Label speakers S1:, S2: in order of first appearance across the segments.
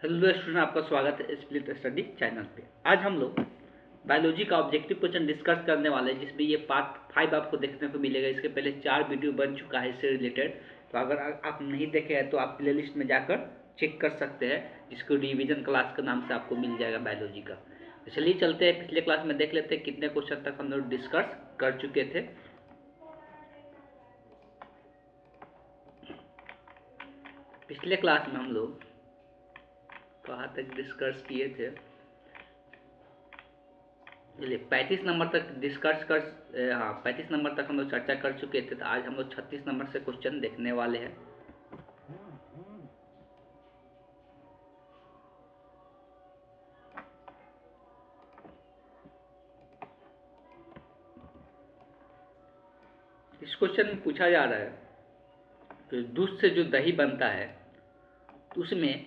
S1: Hello student, आपका स्वागत है स्प्लिट स्टडी चैनल पे। आज हम लोग बायोलॉजी का ऑब्जेक्टिव क्वेश्चन डिस्कस करने वाले हैं, जिसमें ये पार्ट 5 आपको देखने को मिलेगा। इसके पहले 4 वीडियो बन चुका है इससे रिलेटेड, तो अगर आप नहीं देखे हैं तो आप प्ले लिस्ट में जाकर चेक कर सकते हैं, जिसको रिवीजन क्लास के नाम से आपको मिल जाएगा बायोलॉजी का। तो चलिए चलते हैं, पिछले क्लास में देख लेते हैं कितने क्वेश्चन तक हम लोग डिस्कस कर चुके थे। पिछले क्लास में हम लोग कहाँ तक डिस्कस किए थे? चलिए 35 नंबर तक डिस्कस कर 35 नंबर तक हम लोग चर्चा कर चुके थे। तो आज हम लोग 36 नंबर से क्वेश्चन देखने वाले हैं। इस क्वेश्चन में पूछा जा रहा है कि दूध से जो दही बनता है तो उसमें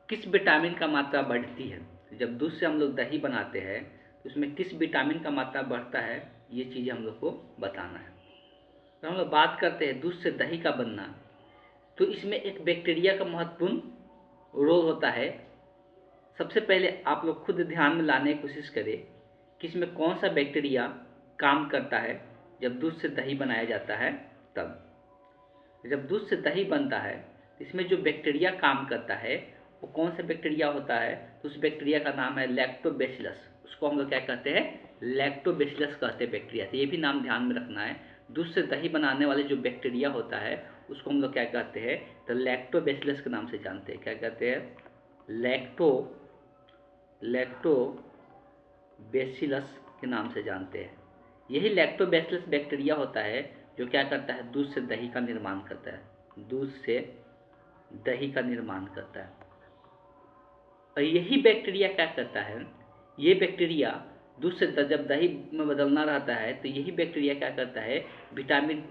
S1: किस विटामिन का मात्रा बढ़ती है। जब दूध से हम लोग दही बनाते हैं तो उसमें किस विटामिन का मात्रा बढ़ता है, ये चीज़ हम लोग को बताना है। तो हम लोग बात करते हैं दूध से दही का बनना, तो इसमें एक बैक्टीरिया का महत्वपूर्ण रोल होता है। सबसे पहले आप लोग खुद ध्यान में लाने की कोशिश करें कि इसमें कौन सा बैक्टीरिया काम करता है। जब दूध से दही बनाया जाता है तब जब दूध से दही बनता है इसमें जो बैक्टीरिया काम करता है वो कौन सा बैक्टीरिया होता है, तो उस बैक्टीरिया का नाम है लैक्टोबैसिलस। उसको हम लोग क्या कहते हैं? लैक्टोबैसिलस कहते हैं बैक्टीरिया। तो ये भी नाम ध्यान में रखना है। दूध से दही बनाने वाले जो बैक्टीरिया होता है उसको हम लोग क्या कहते हैं? तो लैक्टोबैसिलस के नाम से जानते हैं। क्या कहते हैं? लैक्टोबैसिलस के नाम से जानते हैं। यही लैक्टोबैसिलस बैक्टीरिया होता है जो क्या करता है? दूध से दही का निर्माण करता है। दूध से दही का निर्माण करता है। और यही बैक्टीरिया क्या करता है? ये बैक्टीरिया दूध से जब दही में बदलना रहता है तो यही बैक्टीरिया क्या करता है? विटामिन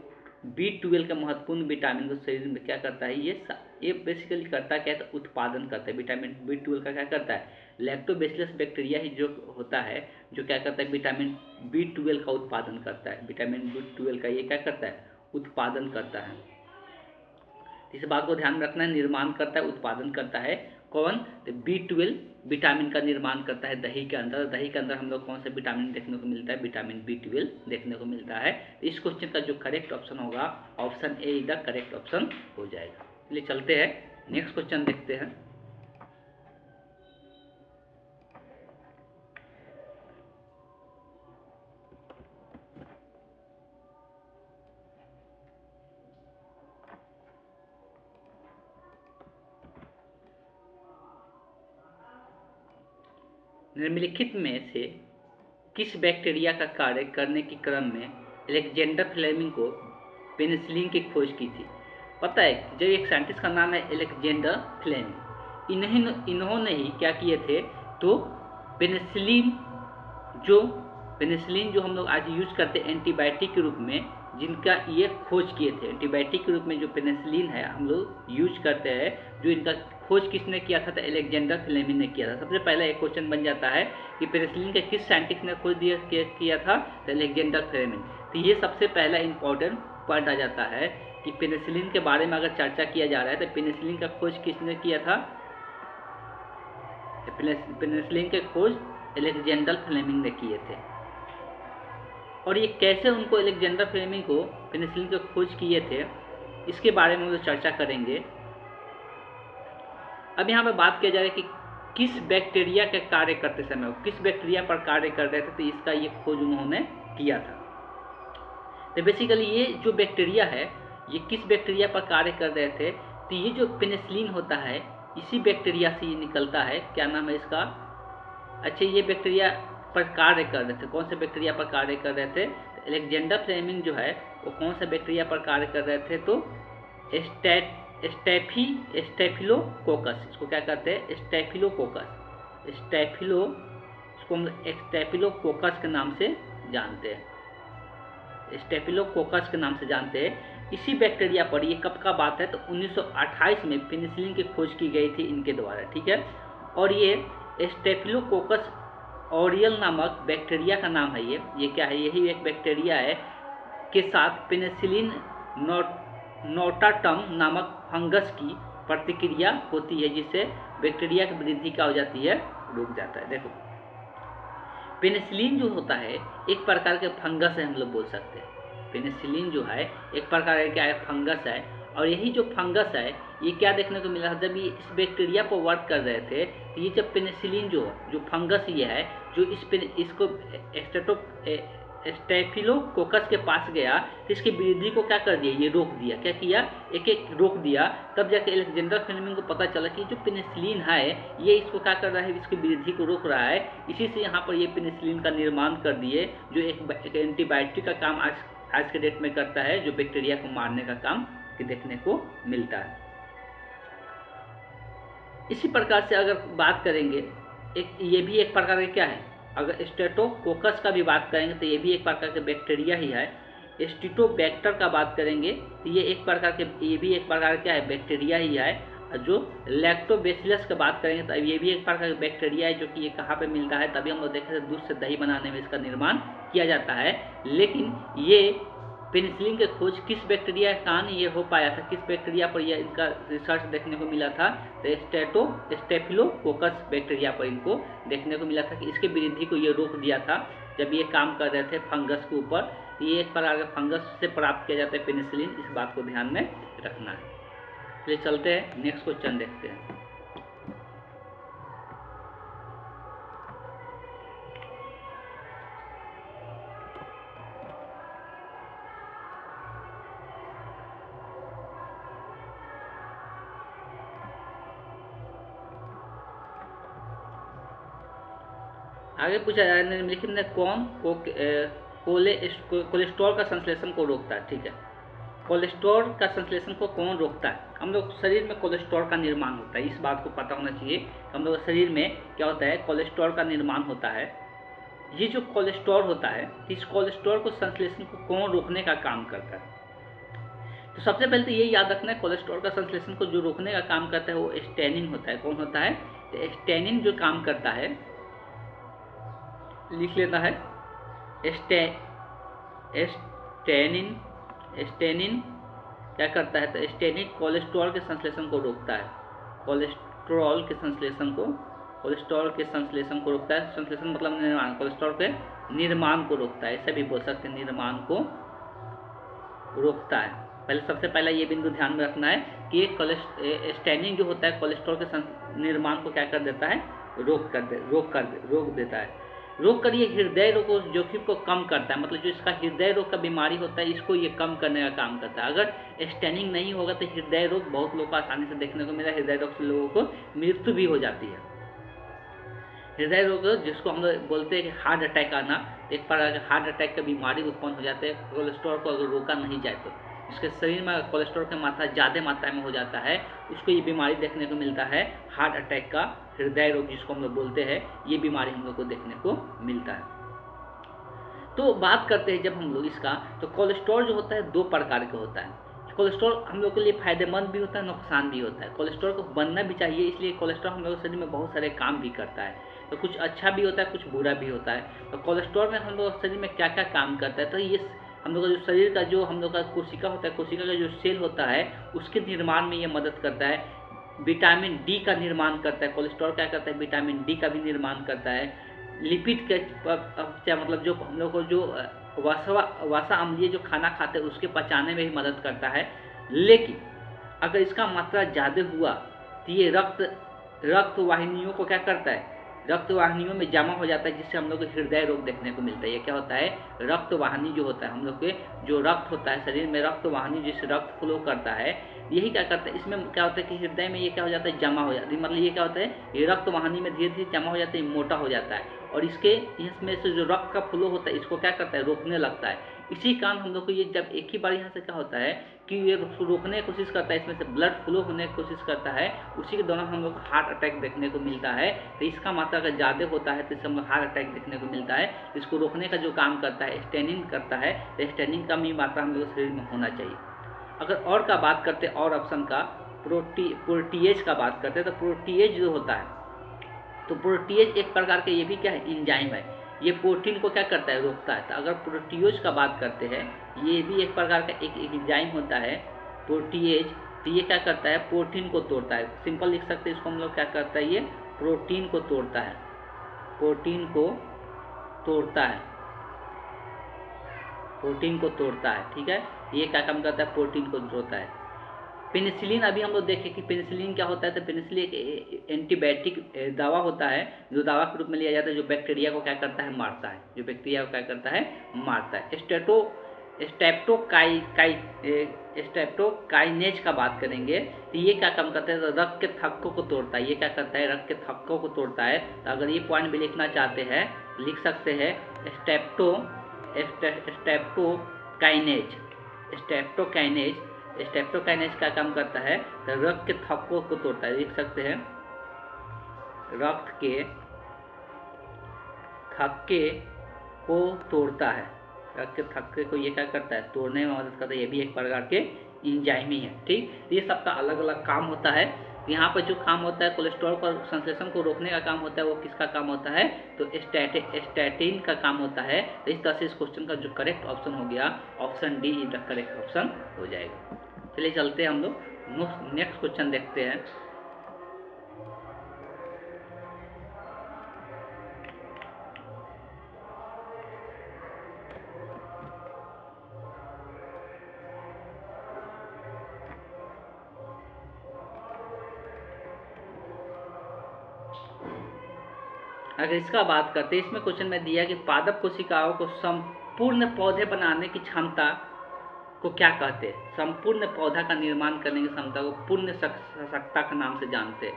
S1: B12 का महत्वपूर्ण विटामिन को शरीर में क्या करता है? ये बेसिकली करता क्या है? तो उत्पादन करता है। विटामिन B12 का क्या करता है? लैक्टोबैसिलस बैक्टीरिया ही जो होता है जो क्या करता है? विटामिन B12 का उत्पादन करता है। विटामिन B12 का ये क्या करता है? उत्पादन करता है। इस बात को ध्यान रखना है, निर्माण करता है, उत्पादन करता है। कौन? तो B12 विटामिन का निर्माण करता है दही के अंदर। दही के अंदर हम लोग कौन सा विटामिन देखने को मिलता है? विटामिन B12 देखने को मिलता है। इस क्वेश्चन का जो करेक्ट ऑप्शन होगा, option A is the correct option हो जाएगा। चलिए चलते हैं, नेक्स्ट क्वेश्चन देखते हैं। निम्नलिखित में से किस बैक्टीरिया का कार्य करने के क्रम में अलेक्जेंडर फ्लेमिंग को पेनिसिलिन की खोज की थी? पता है, जो एक साइंटिस्ट का नाम है अलेक्जेंडर फ्लेमिंग। इन्होंने ही क्या किए थे? तो पेनिसिलिन जो हम लोग आज यूज करते हैं एंटीबायोटिक के रूप में, जिनका ये खोज किए थे। एंटीबायोटिक के रूप में जो पेनिसिलिन है हम लोग यूज करते हैं, जो इनका खोज किसने किया था? तो अलेक्जेंडर फ्लेमिंग ने किया था। सबसे पहले एक क्वेश्चन बन जाता है कि पेनिसिलिन का किस साइंटिस्ट ने खोज किया था? तो अलेक्जेंडर फ्लेमिंग। तो ये सबसे पहला इंपॉर्टेंट पॉइंट आ जाता है कि पेनिसिलिन के बारे में अगर चर्चा किया जा रहा है तो पेनिसिलिन का खोज किसने किया था? पेनिसिलिन के खोज अलेक्जेंडर फ्लेमिंग ने किए थे। और ये कैसे उनको अलेक्जेंडर फ्लेमिंग को पेनिसिलिन की खोज किए थे, इसके बारे में हम लोग चर्चा करेंगे। अब यहाँ पे बात किया जा रहा है कि किस बैक्टीरिया के कार्य करते समय, किस बैक्टीरिया पर कार्य कर रहे थे, तो इसका ये खोज उन्होंने किया था। तो बेसिकली ये जो बैक्टीरिया है ये किस बैक्टीरिया पर कार्य कर रहे थे? तो ये जो पेनिसिलिन होता है इसी बैक्टीरिया से ये निकलता है। क्या नाम है इसका? अच्छा, ये बैक्टीरिया पर कार्य कर रहे थे। कौन से बैक्टीरिया पर कार्य कर रहे थे? तो अलेक्जेंडर फ्लेमिंग जो है वो कौन सा बैक्टीरिया पर कार्य कर रहे थे? तो स्टेफिलोकोकस। इसको क्या कहते हैं? स्टेफिलोकोकस। इसको हम स्टेफिलोकोकस के नाम से जानते हैं। स्टेफिलोकोकस के नाम से जानते हैं। इसी बैक्टीरिया पर, ये कब का बात है? तो 1928 में पेनिसिलिन की खोज की गई थी इनके द्वारा। ठीक है। और ये स्टेफिलोकोकस ऑरियल नामक बैक्टीरिया का नाम है। ये क्या है? यही एक बैक्टीरिया है के साथ पेनिसिलिन नोटाटम नामक फंगस की प्रतिक्रिया होती है जिससे बैक्टीरिया की वृद्धि क्या हो जाती है, रुक जाता है। देखो पेनिसिलिन जो होता है एक प्रकार के फंगस है, हम लोग बोल सकते हैं। पेनिसिलिन जो है एक प्रकार का क्या है, फंगस है। और यही जो फंगस है ये क्या देखने को मिला, जब ये इस बैक्टीरिया पर वर्क कर रहे थे तो ये जब पेनिसिलिन जो फंगस ये है जो इसको स्टेफिलोकोकस के पास गया तो इसकी वृद्धि को क्या कर दिया, ये रोक दिया। क्या किया, एक एक रोक दिया। तब जाके अलेक्जेंडर फ्लेमिंग को पता चला कि जो पेनिसिलिन है ये इसको क्या कर रहा है, इसकी वृद्धि को रोक रहा है। इसी से यहाँ पर ये पेनिसिलिन का निर्माण कर दिए जो एक एंटीबायोटिक का काम आज के डेट में करता है, जो बैक्टीरिया को मारने का काम देखने को मिलता है। इसी प्रकार से अगर बात करेंगे ये भी एक प्रकार का क्या है, अगर स्टेटोकोकस का भी बात करेंगे तो ये भी एक प्रकार के बैक्टीरिया ही है। स्टिटोबैक्टर का बात करेंगे तो ये भी एक प्रकार क्या है, बैक्टीरिया ही है। जो लैक्टोबैसिलस की बात करेंगे तो ये भी एक प्रकार का बैक्टीरिया है, जो कि ये कहाँ पे मिलता है, तभी हम लोग देखे थे दूध से दही बनाने में इसका निर्माण किया जाता है। लेकिन ये पेनिसिलिन के खोज किस बैक्टीरिया के कारण ये हो पाया था, किस बैक्टीरिया पर यह इनका रिसर्च देखने को मिला था, तो स्टेफिलोकोकस बैक्टीरिया पर इनको देखने को मिला था कि इसके वृद्धि को ये रोक दिया था जब ये काम कर रहे थे फंगस के ऊपर। ये एक प्रकार के फंगस से प्राप्त किया जाता है पेनिसिलिन, इस बात को ध्यान में रखना है। चलिए चलते हैं, नेक्स्ट क्वेश्चन देखते हैं। आगे पूछा जा रहा है निम्नलिखित में कौन कोलेस्ट्रॉल का संश्लेषण को रोकता है। ठीक है, कोलेस्ट्रॉल का संश्लेषण को कौन रोकता है, हम लोग शरीर में कोलेस्ट्रॉल का निर्माण होता है, इस बात को पता होना चाहिए। हम लोग शरीर में क्या होता है, कोलेस्ट्रॉल का निर्माण होता है। ये जो कोलेस्ट्रॉल होता है इस कोलेस्ट्रॉल को संश्लेषण को कौन रोकने का काम करता है। तो सबसे पहले तो ये याद रखना है, कोलेस्ट्रॉल का संश्लेषण को जो रोकने का काम करता है वो स्टेनिन होता है। कौन होता है, तो स्टेनिन जो काम करता है, लिख लेना है, स्टेनिन क्या करता है, तो स्टेनिन कोलेस्ट्रॉल के संश्लेषण को रोकता है। कोलेस्ट्रॉल के संश्लेषण को रोकता है। संश्लेषण मतलब निर्माण, कोलेस्ट्रॉल के निर्माण को रोकता है, ऐसे भी बोल सकते हैं, निर्माण को रोकता है। पहले सबसे पहला ये बिंदु ध्यान में रखना है कि स्टेनिन जो होता है कोलेस्ट्रॉल के निर्माण को क्या कर देता है, रोक देता है। रोग कर ये हृदय रोग जोखिम को कम करता है, मतलब जो इसका हृदय रोग का बीमारी होता है इसको ये कम करने का काम करता है। अगर स्टेनिंग नहीं होगा तो हृदय रोग बहुत लोगों को आसानी से देखने को मिला, हृदय रोग से लोगों को मृत्यु भी हो जाती है। हृदय रोग जिसको हम लोग बोलते हैं कि हार्ट अटैक आना, एक प्रकार का हार्ट अटैक का बीमारी उत्पन्न हो जाते हैं कोलेस्ट्रॉल को अगर रोका नहीं जाए तो। जिसके शरीर में कोलेस्ट्रॉल की मात्रा ज़्यादा मात्रा में हो जाता है उसको ये बीमारी देखने को मिलता है, हार्ट अटैक का, हृदय रोग जिसको हम लोग बोलते हैं, ये बीमारी हम लोग को देखने को मिलता है। तो बात करते हैं जब हम लोग इसका, तो कोलेस्ट्रॉल जो होता है दो प्रकार का होता है। कोलेस्ट्रॉल हम लोग के लिए फायदेमंद भी होता है, नुकसान भी होता है। कोलेस्ट्रॉल को बनना भी चाहिए, इसलिए कोलेस्ट्रॉल हम लोग के शरीर में बहुत सारे काम भी करता है। तो कुछ अच्छा भी होता है, कुछ बुरा भी होता है। तो कोलेस्ट्रॉल में हम लोग शरीर में क्या क्या काम करता है, तो ये हम लोग का जो शरीर का जो हम लोग का कोशिका होता है, कोशिका का जो सेल होता है उसके निर्माण में ये मदद करता है। विटामिन डी का निर्माण करता है, कोलेस्ट्रॉल क्या करता है, विटामिन डी का भी निर्माण करता है। लिपिड के मतलब जो हम लोग को जो वसा अम्लीय जो खाना खाते हैं उसके पचाने में भी मदद करता है। लेकिन अगर इसका मात्रा ज़्यादा हुआ तो ये रक्त वाहिनियों को क्या करता है, रक्त वाहिनियों में जमा हो जाता है, जिससे हम लोग को हृदय रोग देखने को मिलता है। ये क्या होता है, रक्त वाहिनी जो होता है, हम लोग के जो रक्त होता है शरीर में, रक्त वाहिनी जिससे रक्त फ्लो करता है, यही क्या करता है, इसमें क्या होता है कि हृदय में ये क्या हो जाता है, जमा हो जाता है। मतलब ये क्या होता है, ये रक्त वाहिनी में धीरे धीरे जमा हो जाता है, मोटा हो जाता है, और इसमें से जो रक्त का फ्लो होता है इसको क्या करता है, रोकने लगता है। इसी कारण हम लोग को ये जब एक ही बार यहाँ से क्या होता है कि ये रोकने की कोशिश करता है, इसमें से ब्लड फ्लो होने की कोशिश करता है, उसी के दौरान हम लोग को हार्ट अटैक देखने को मिलता है। तो इसका मात्रा अगर ज़्यादा होता है तो इससे हम लोग हार्ट अटैक देखने को मिलता है। इसको रोकने का जो काम करता है स्टेनिन करता है, तो स्टेनिन का भी मात्रा हम लोग शरीर में होना चाहिए। अगर और का बात करते हैं, और ऑप्शन का प्रोटीएज का बात करते हैं, तो प्रोटीएज जो होता है, तो प्रोटीएज एक प्रकार के ये भी क्या है, एंजाइम है। ये प्रोटीन को क्या करता है, रोकता है। तो अगर प्रोटीएज का बात करते हैं, ये भी एक प्रकार का एक एंजाइम होता है प्रोटीएज, तो ये क्या करता है, प्रोटीन को तोड़ता है। सिंपल लिख सकते हैं इसको हम लोग, क्या करता है ये, प्रोटीन को तोड़ता है, प्रोटीन को तोड़ता है, प्रोटीन को तोड़ता है। ठीक है, ये क्या काम करता है, प्रोटीन को तोड़ता है। पेनिसिलिन, अभी हम लोग देखें कि पेनिसिलिन क्या होता है, तो पेनिसिलिन एक एंटीबायोटिक दवा होता है, जो दवा के रूप में लिया जाता है, जो बैक्टीरिया को क्या करता है, मारता है, जो बैक्टीरिया को क्या करता है, मारता है। स्ट्रेप्टोकाइनेज का बात करेंगे तो ये क्या काम करता है, रक्त के थक्कों को तोड़ता है। ये क्या करता है, रक्त के थक्कों को तोड़ता है। तो अगर ये पॉइंट भी लिखना चाहते हैं लिख सकते हैं, स्ट्रेप्टोकाइनेज, स्ट्रेप्टोकाइनेज का काम करता है, तो रक्त के थक्कों को तोड़ता है। लिख सकते हैं, रक्त के थक्के को तोड़ता है, रक्त के थक्के को ये क्या करता है, तोड़ने में मदद करता है। ये भी एक प्रकार के एंजाइम ही है। ठीक, ये सबका अलग अलग काम होता है। यहाँ पर जो काम होता है कोलेस्ट्रॉल का संश्लेषण को रोकने का काम होता है, वो किसका काम होता है, तो स्टैटिन का काम होता है। तो इस तरह से इस क्वेश्चन का जो करेक्ट ऑप्शन हो गया, option D is the correct option हो जाएगा। चलिए चलते हैं हम लोग नेक्स्ट क्वेश्चन देखते हैं। अगर इसका बात करते हैं, इसमें क्वेश्चन में दिया कि पादप कोशिकाओं को संपूर्ण पौधे बनाने की क्षमता को क्या कहते हैं, संपूर्ण पौधा का निर्माण करने की क्षमता को पूर्ण सशक्ता के नाम से जानते हैं,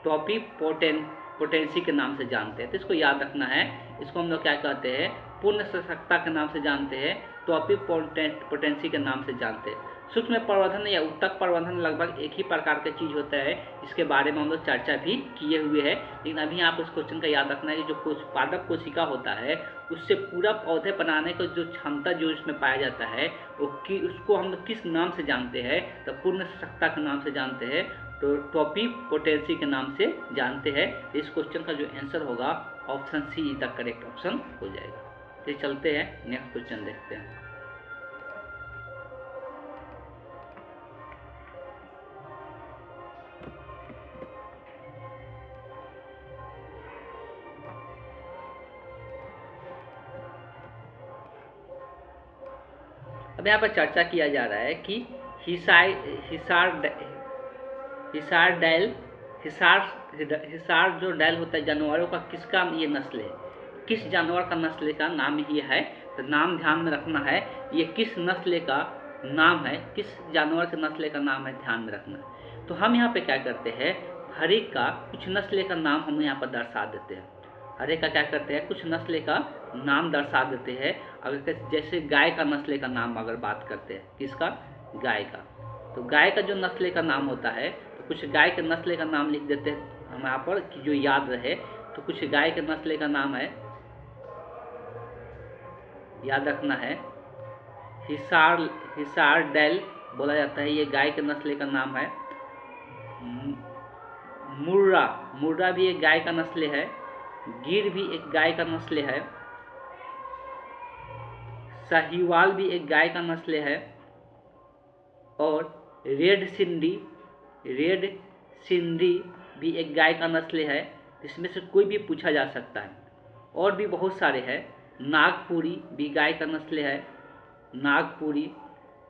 S1: टॉपी पोटेंसी के नाम से जानते हैं। तो इसको याद रखना है, इसको हम लोग क्या कहते हैं, पूर्ण सशक्ता के नाम से जानते हैं, टॉपी पोटेंसी के नाम से जानते हैं। सूक्ष्म प्रवर्धन या उत्तक प्रवर्धन लगभग एक ही प्रकार की चीज होता है, इसके बारे में हम लोग चर्चा भी किए हुए हैं। लेकिन अभी आप उस क्वेश्चन का याद रखना है कि जो पादप कोशिका होता है, उससे पूरा पौधे बनाने का जो क्षमता जो इसमें पाया जाता है, वो उसको हम लोग किस नाम से जानते हैं, तो पूर्ण सशक्ता के नाम से जानते हैं, तो टॉपी पोटेंसी के नाम से जानते हैं। इस क्वेश्चन का जो आंसर होगा, option C is the correct option हो जाएगा। तो चलते हैं नेक्स्ट क्वेश्चन देखते हैं। अब यहाँ पर चर्चा किया जा रहा है कि हिसार जो डायल होता है जानवरों का, किसका ये नस्ल है, किस जानवर का नस्ल का नाम ये है। तो नाम ध्यान में रखना है, ये किस नस्ल का नाम है, किस जानवर के नस्ल का नाम है, ध्यान में रखना है। तो हम यहाँ पे क्या करते हैं, हर एक का कुछ नस्ल का नाम हम यहाँ पर दर्शा देते हैं। हर एक का क्या करते हैं, कुछ नस्ल का नाम दर्शा देते हैं। अगर जैसे गाय का नस्ल का नाम अगर बात करते हैं, किसका, गाय का, तो गाय का जो नस्ल का नाम होता है, तो कुछ गाय के नस्ल का नाम लिख देते हैं हम यहाँ पर कि जो याद रहे। तो कुछ गाय के नस्ल का नाम है, याद रखना है, हिसार डैल बोला जाता है, ये गाय के नस्ल का नाम है। मुर्रा भी एक गाय का नस्ल है। गिर भी एक गाय का नस्ल है। साहिवाल भी एक गाय का नस्ल है। और रेड सिंधी भी एक गाय का नस्ल है। इसमें से कोई भी पूछा जा सकता है। और भी बहुत सारे हैं। नागपुरी भी गाय का नस्ल है। नागपुरी,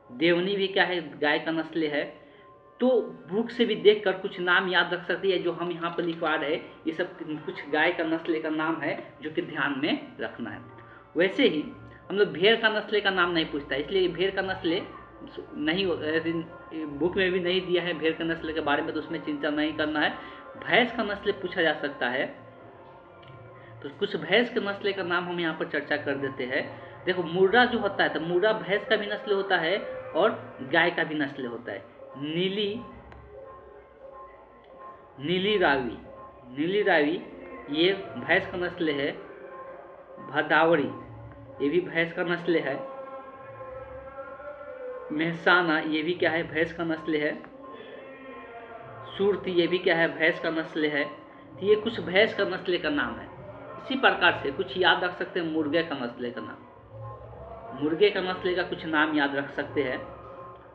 S1: देवनी भी क्या है, गाय का नस्ल है। तो बुक से भी देखकर कुछ नाम याद रख सकती है, जो हम यहाँ पर लिखवा रहे हैं, ये सब कुछ गाय का नस्ल का नाम है जो कि ध्यान में रखना है। वैसे ही हम लोग भेड़ का नस्ल का नाम नहीं पूछता, इसलिए भेड़ का नस्ल नहीं, बुक में भी नहीं दिया है भेड़ के नस्ल के बारे में, तो उसमें चिंता नहीं करना है। भैंस का नस्ल पूछा जा सकता है, तो कुछ भैंस के नस्ल का नाम हम यहाँ पर चर्चा कर देते हैं। देखो, मुर्रा जो होता है, तो मुर्रा भैंस का भी नस्ल होता है और गाय का भी नस्ल होता है। नीली रावी ये भैंस का नस्ल है। भदावरी ये भी भैंस का नस्ल है। मेहसाना ये भी क्या है, भैंस का नस्ल है। सुरती ये भी क्या है, भैंस का नस्ल है। तो ये कुछ भैंस का नस्ल का नाम है। इसी प्रकार से कुछ याद रख सकते हैं, मुर्गे का नस्ल का नाम, मुर्गे का नस्ल का कुछ नाम याद रख सकते हैं।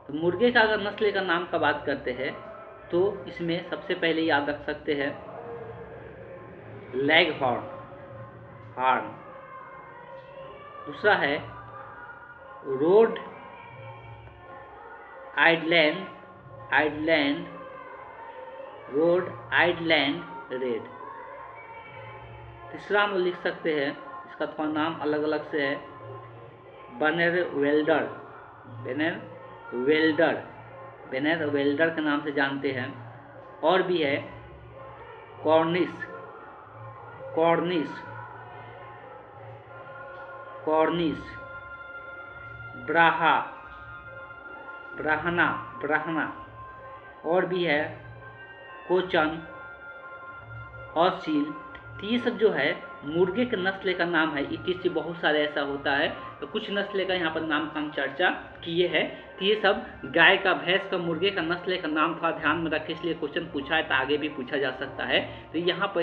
S1: तो मुर्गे का अगर नस्ल का नाम का बात करते हैं तो इसमें सबसे पहले याद रख सकते हैं लेग हॉर्न। दूसरा है रोड आइडलैंड रेड। तीसरा हम लिख सकते हैं, इसका थोड़ा नाम अलग अलग से है, बनेर वेल्डर के नाम से जानते हैं। और भी है कॉर्निश, ब्राहना। और भी है कोचन और सील। तो ये सब जो है मुर्गे के नस्ल का नाम है। इस बहुत सारे ऐसा होता है, तो कुछ नस्ल का यहाँ पर नाम का हम चर्चा किए हैं। तो ये सब गाय का, भैंस का, मुर्गे का नस्ल का नाम थोड़ा ध्यान में रखें, इसलिए क्वेश्चन पूछा है तो आगे भी पूछा जा सकता है। तो यहाँ पर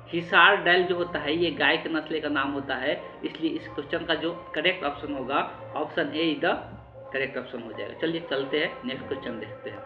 S1: हिसार डैल जो होता है ये गाय के नस्ल का नाम होता है, इसलिए इस क्वेश्चन का जो करेक्ट ऑप्शन होगा option A is the correct option हो जाएगा। चलिए चलते हैं, नेक्स्ट क्वेश्चन देखते हैं।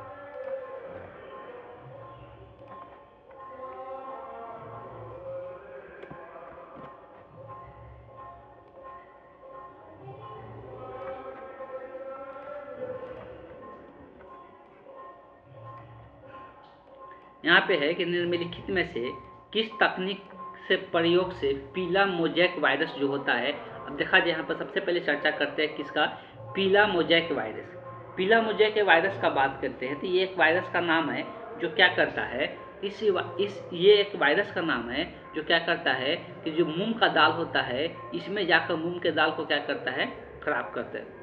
S1: यहाँ पे है कि निम्नलिखित में से किस तकनीक से प्रयोग से पीला मोजैक वायरस जो होता है, अब देखा जाए यहाँ पर सबसे पहले चर्चा करते हैं किसका, पीला मोजैक वायरस का बात करते हैं। तो ये एक वायरस का नाम है जो क्या करता है, ये एक वायरस का नाम है जो क्या करता है कि जो मूंग का दाल होता है इसमें जाकर मूंग के दाल को क्या करता है, खराब करता है।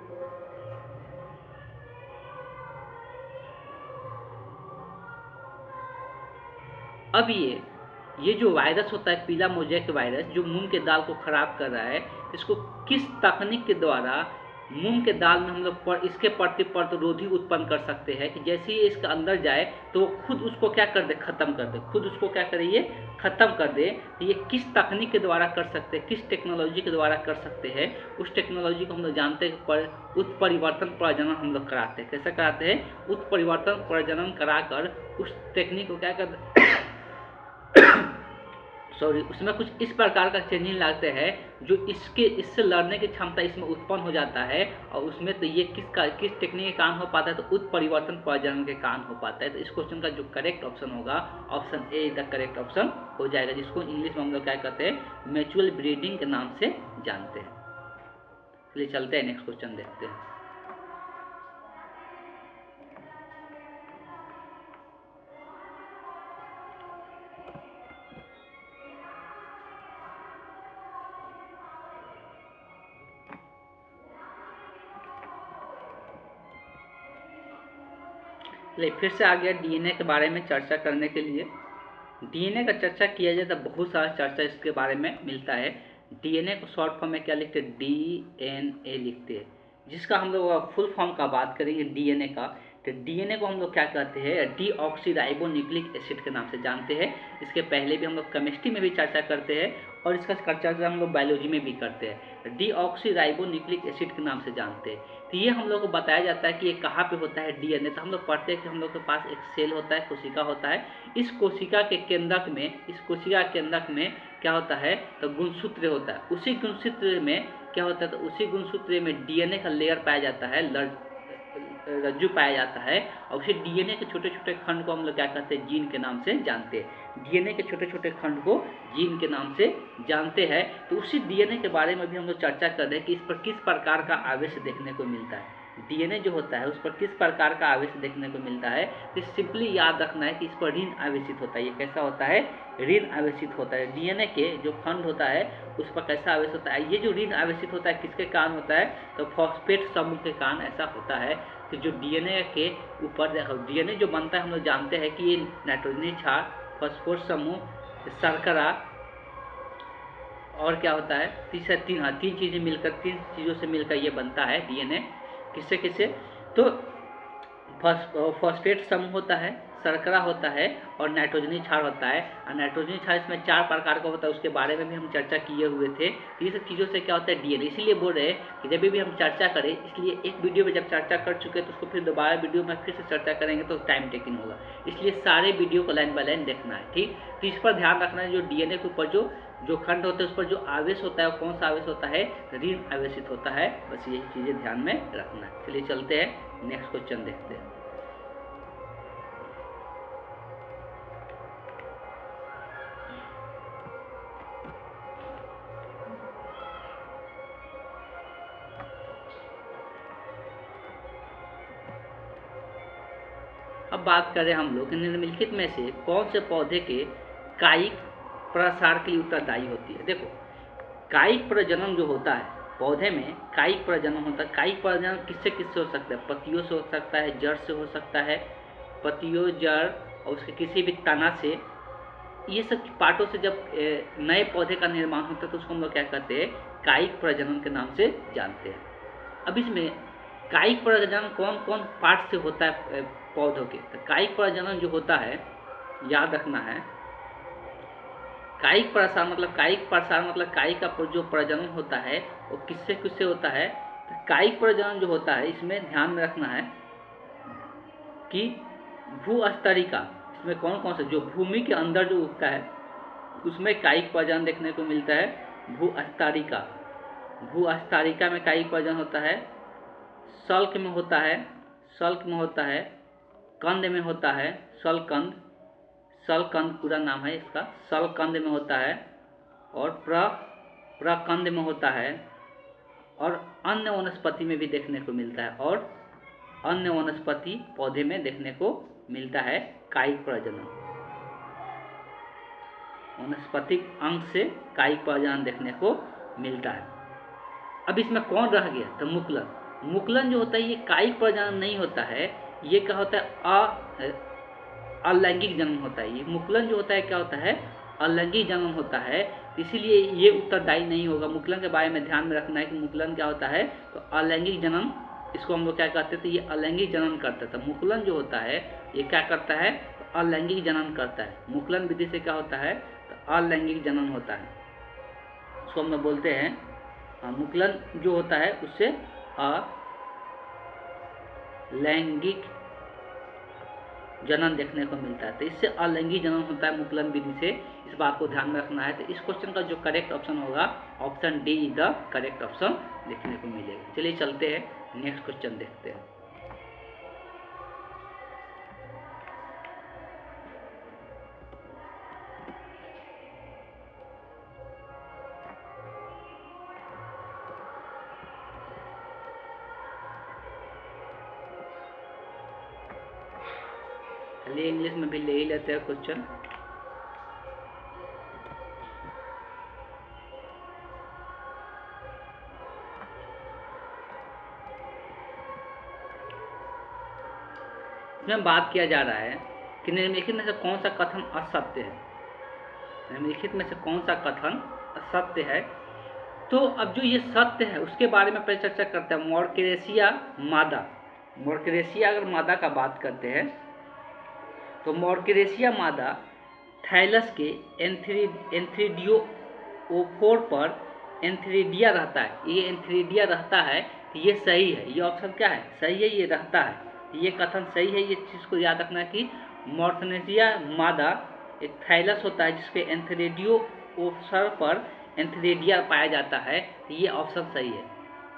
S1: अब ये जो वायरस होता है पीला मोजैक वायरस जो मूंग के दाल को खराब कर रहा है, इसको किस तकनीक के द्वारा मूंग के दाल में हम लोग इसके प्रतिरोधी उत्पन्न कर सकते हैं कि जैसे ही इसके अंदर जाए तो खुद उसको क्या कर दे, खत्म कर दे, खुद उसको क्या करे, ये खत्म कर दे। तो ये किस तकनीक के द्वारा कर सकते हैं, किस टेक्नोलॉजी के द्वारा कर सकते हैं, उस टेक्नोलॉजी को हम लोग जानते हैं, उत्परिवर्तन प्रजनन हम लोग कराते हैं। कैसे कराते हैं, उत्परिवर्तन प्रजनन कराकर उस टेक्निक को क्या करते उसमें कुछ इस प्रकार का चेंजिंग लाते हैं जो इससे लड़ने की क्षमता इसमें उत्पन्न हो जाता है। और उसमें तो ये किस टेक्निक के कारण हो पाता है, तो उत्परिवर्तन प्रजनन के कारण हो पाता है। तो इस क्वेश्चन का जो करेक्ट ऑप्शन होगा option A is the correct option हो जाएगा, जिसको इंग्लिश में हम लोग क्या कहते हैं, म्यूचुअल ब्रीडिंग के नाम से जानते हैं। चलिए चलते हैं, नेक्स्ट क्वेश्चन देखते हैं। फिर से आ गया डीएनए के बारे में चर्चा करने के लिए। डीएनए का चर्चा किया जाए तो बहुत सारा चर्चा इसके बारे में मिलता है। डीएनए को शॉर्ट फॉर्म में क्या लिखते हैं, डीएनए लिखते हैं, जिसका हम लोग फुल फॉर्म का बात करेंगे डीएनए का, तो डीएनए को हम लोग क्या कहते हैं, डीऑक्सीराइबोन्यूक्लिक एसिड के नाम से जानते हैं। इसके पहले भी हम लोग केमिस्ट्री में भी चर्चा करते हैं और इसका चर्चा हम लोग बायोलॉजी में भी करते हैं। डीऑक्सीराइबोन्यूक्लिक एसिड के नाम से जानते हैं। तो ये हम लोग को बताया जाता है कि ये कहाँ पे होता है डीएनए। तो हम लोग पढ़ते हैं कि हम लोग के पास एक सेल होता है, कोशिका होता है। इस कोशिका के केंद्रक में क्या होता है, तो गुणसूत्र होता है। उसी गुणसूत्र में क्या होता है, तो उसी गुणसूत्र में डीएनए का लेयर पाया जाता है, रज्जु पाया जाता है। और उसी डीएनए के छोटे छोटे खंड को हम लोग क्या कहते हैं, जीन के नाम से जानते हैं। डीएनए के छोटे छोटे खंड को जीन के नाम से जानते हैं। तो उसी डीएनए के बारे में भी हम लोग चर्चा कर रहे हैं कि इस पर किस प्रकार का आवेश देखने को मिलता है। डीएनए जो होता है उस पर किस प्रकार का आवेश देखने को मिलता है, तो सिंपली याद रखना है कि इस पर ऋण आवेशित होता है। ये कैसा होता है, ऋण आवेशित होता है। डीएनए के जो खंड होता है उस पर कैसा आवेश होता है, ये जो ऋण आवेशित होता है किसके कारण होता है, तो फॉस्फेट समूह के कारण ऐसा होता है। कि जो डीएनए के ऊपर डीएनए जो बनता है हम लोग जानते हैं कि ये नाइट्रोजनी क्षार, फॉस्फोरस समूह, शर्करा और क्या होता है, तीन चीज़ें मिलकर, तीन चीज़ों से मिलकर ये बनता है डीएनए। किससे, तो फॉस्फेट समूह होता है, शर्करा होता है और नाइट्रोजनी क्षार होता है। और नाइट्रोजनी क्षार इसमें 4 प्रकार का होता है, उसके बारे में भी हम चर्चा किए हुए थे। ये सब चीज़ों से क्या होता है डीएनए, इसीलिए बोल रहे हैं कि जब भी हम चर्चा करें, इसलिए एक वीडियो में जब चर्चा कर चुके तो उसको फिर दोबारा वीडियो में फिर से चर्चा करेंगे तो टाइम टेकिंग होगा, इसलिए सारे वीडियो को लाइन बाय लाइन देखना है, ठीक। तो इस पर ध्यान रखना है, जो डीएनए के ऊपर जो खंड होते हैं उस पर जो आवेश होता है वो कौन सा आवेश होता है, ऋण आवेशित होता है। बस यही चीज़ें ध्यान में रखना है। चलिए चलते हैं, नेक्स्ट क्वेश्चन देखते हैं। अब बात करें हम लोग निम्नलिखित में से कौन से पौधे के कायिक प्रसार के लिए उत्तरदायी होती है। देखो, कायिक प्रजनन जो होता है पौधे में, कायिक प्रजनन होता है। कायिक प्रजनन किससे किससे हो सकता है, पत्तियों से हो सकता है, जड़ से हो सकता है, पत्तियों, जड़ और उसके किसी भी तना से। ये सब पार्टों से जब नए पौधे का निर्माण होता है तो उसको हम लोग क्या कहते हैं, कायिक प्रजनन के नाम से जानते हैं। अब इसमें कायिक प्रजनन कौन कौन पार्ट से होता है पौधों के, तो कायिक प्रजनन जो होता है, याद रखना है, कायिक प्रसार मतलब कायिक का जो प्रजनन होता है वो किससे किससे होता है। तो कायिक प्रजनन जो होता है इसमें ध्यान में रखना है कि भूस्तरिका, इसमें कौन कौन से, जो भूमि के अंदर जो उगता है उसमें कायिक प्रजनन देखने को मिलता है। भूस्तरिका में कायिक प्रजनन होता है, शल्क में होता है, कंद में होता है, शलकंद पूरा नाम है इसका, शलकंद में होता है, और प्रकंद में होता है, और अन्य वनस्पति में भी देखने को मिलता है, और अन्य वनस्पति पौधे में देखने को मिलता है कायिक प्रजनन। वनस्पतिक अंग से कायिक प्रजनन देखने को मिलता है। अब इसमें कौन रह गया, तो मुकुलन जो होता है ये कायिक प्रजनन नहीं होता है, ये क्या होता है, अलैंगिक जन्म होता है। ये मुकुलन जो होता है क्या होता है, अलैंगिक जन्म होता है, इसीलिए ये उत्तरदायी नहीं होगा। मुकुलन के बारे में ध्यान में रखना है कि मुकुलन क्या होता है, तो अलैंगिक जन्म, इसको हम लोग क्या कहते थे, ये अलैंगिक जनन करता था। मुकुलन जो होता है ये क्या करता है, तो अलैंगिक जनन करता है। मुकुलन विधि से क्या होता है, तो अलैंगिक जनन होता है, उसको हम लोग बोलते हैं। मुकुलन जो होता है उससे अलैंगिक जनन देखने को मिलता है, तो इससे अलैंगिक जनन होता है मुकुलन विधि से। इस बात को ध्यान में रखना है। तो इस क्वेश्चन का जो करेक्ट ऑप्शन होगा, option D is the correct option देखने को मिलेगा। चलिए चलते हैं, नेक्स्ट क्वेश्चन देखते हैं। चलिए इंग्लिश में भी ले ही लेते हैं क्वेश्चन। इसमें बात किया जा रहा है कि निम्नलिखित में से कौन सा कथन असत्य है। निम्नलिखित में से कौन सा कथन असत्य है। तो अब जो ये सत्य है उसके बारे में पहले चर्चा करते हैं। मोर्केरेसिया मादा, मोर्केरेसिया अगर मादा का बात करते हैं तो मोर्केरेसिया मादा थाइलस के एंथ्रीडियोफोर पर एंथ्रीडिया रहता है। ये एंथ्रीडिया रहता है, तो ये सही है। ये ऑप्शन क्या है, सही है, ये रहता है, ये कथन सही है। ये चीज़ को याद रखना कि मोर्केरेसिया मादा एक थाइलस होता है जिसके एंथ्रीडियोफोर पर एंथ्रीडिया पाया जाता है, तो ये ऑप्शन सही है।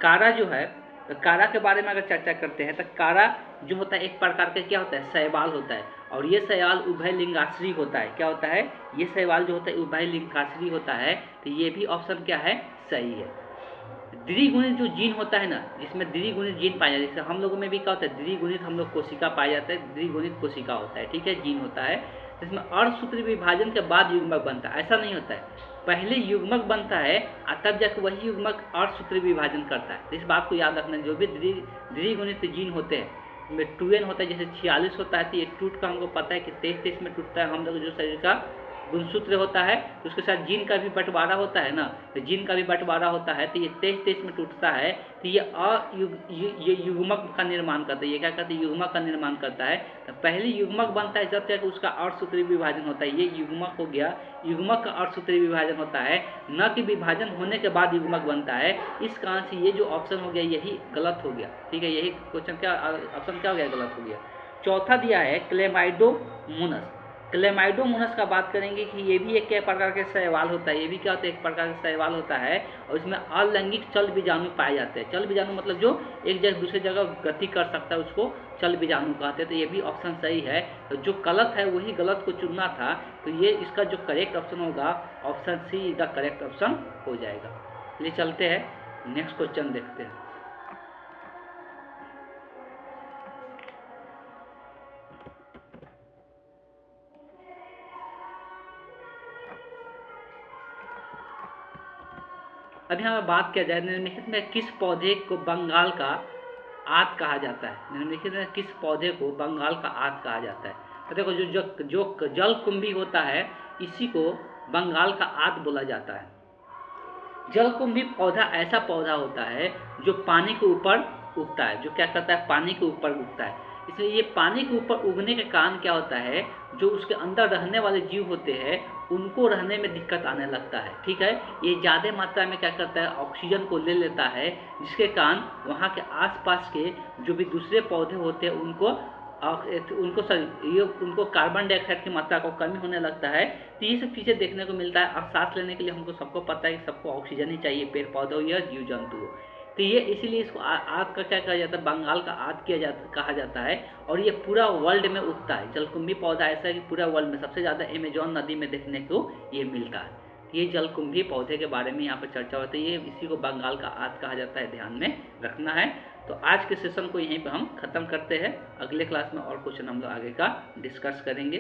S1: कारा जो है, तो कारा के बारे में अगर चर्चा करते हैं तो कारा जो होता है एक प्रकार का क्या होता है, शैवाल होता है, और ये शैवाल उभय लिंगाश्री होता है। क्या होता है, ये शैवाल जो होता है उभय लिंगाश्री होता है, तो ये भी ऑप्शन क्या है, सही है। द्विगुणित जो जीन होता है ना, जिसमें द्विगुणित जीन पाया जाता है, जैसे हम लोगों में भी क्या होता है, द्विगुणित हम लोग कोशिका पाया जाता है, द्विगुणित कोशिका होता है, ठीक है, जीन होता है, जिसमें अर्धसूत्री विभाजन के बाद युग्मक बनता है। ऐसा नहीं होता है, पहले युग्मक बनता है और तब जाकर वही युग्मक अर्धसूत्री विभाजन करता है। तो इस बात को याद रखना, जो भी द्विगुणित जीन होते हैं में 2n होता है, जैसे 46 होता है, तो ये टूट का हमको पता है कि 23 में टूटता है हम लोग जो शरीर का गुणसूत्र होता है, तो उसके साथ जीन का भी बंटवारा होता है ना, तो जीन का भी बंटवारा होता है, तो ये 23-23 में टूटता है, तो ये युग्मक का निर्माण करता है। ये क्या करता है? युग्मक का निर्माण करता है। तो पहले युग्मक बनता है जब तक उसका अर्धसूत्री विभाजन होता है। ये युग्मक हो गया, युग्मक का अर्धसूत्री विभाजन होता है, न कि विभाजन होने के बाद युग्मक बनता है। इस कारण से ये जो ऑप्शन हो गया यही गलत हो गया। ठीक है, यही क्वेश्चन क्या ऑप्शन क्या हो गया? गलत हो गया। चौथा दिया है क्लेमाइडोमोनस। क्लेमाइडोमोनस का बात करेंगे कि ये भी एक प्रकार के शैवाल होता है। ये भी क्या होता है? एक प्रकार का शैवाल होता है, और इसमें अलैंगिक चल बीजाणु पाए जाते हैं। चल बीजाणु मतलब जो एक जगह दूसरी जगह गति कर सकता है उसको चल बीजाणु कहते हैं। तो ये भी ऑप्शन सही है। तो जो गलत है वही गलत को चुनना था, तो ये इसका जो करेक्ट ऑप्शन होगा option see the correct option हो जाएगा। चलिए चलते हैं, नेक्स्ट क्वेश्चन देखते हैं। अभी हमें बात किया जाए निम्नलिखित में किस पौधे को बंगाल का आत कहा जाता है? निम्नलिखित में किस पौधे को बंगाल का आत कहा जाता है? तो देखो जो जलकुंभी होता है इसी को बंगाल का आत बोला जाता है। जलकुंभी पौधा ऐसा पौधा होता है जो पानी के ऊपर उगता है। जो क्या करता है? पानी के ऊपर उगता है। इसलिए ये पानी के ऊपर उगने के कारण क्या होता है, जो उसके अंदर रहने वाले जीव होते हैं उनको रहने में दिक्कत आने लगता है। ठीक है, ये ज़्यादा मात्रा में क्या करता है? ऑक्सीजन को ले लेता है, जिसके कारण वहाँ के आसपास के जो भी दूसरे पौधे होते हैं उनको कार्बन डाइऑक्साइड की मात्रा को कमी होने लगता है। तो ये सब चीज़ें देखने को मिलता है। अब सांस लेने के लिए हमको सबको पता है कि सबको ऑक्सीजन ही चाहिए, पेड़ पौधे हो या जीव जंतु हो। तो ये इसीलिए इसको आग का क्या कहा जाता है? बंगाल का आग कहा जाता है। और ये पूरा वर्ल्ड में उगता है। जलकुंभी पौधा ऐसा है कि पूरा वर्ल्ड में सबसे ज़्यादा अमेजॉन नदी में देखने को ये मिलता है। ये जलकुंभी पौधे के बारे में यहाँ पर चर्चा होती है। ये इसी को बंगाल का आग कहा जाता है, ध्यान में रखना है। तो आज के सेशन को यहीं पर हम खत्म करते हैं। अगले क्लास में और क्वेश्चन हम लोग आगे का डिस्कस करेंगे।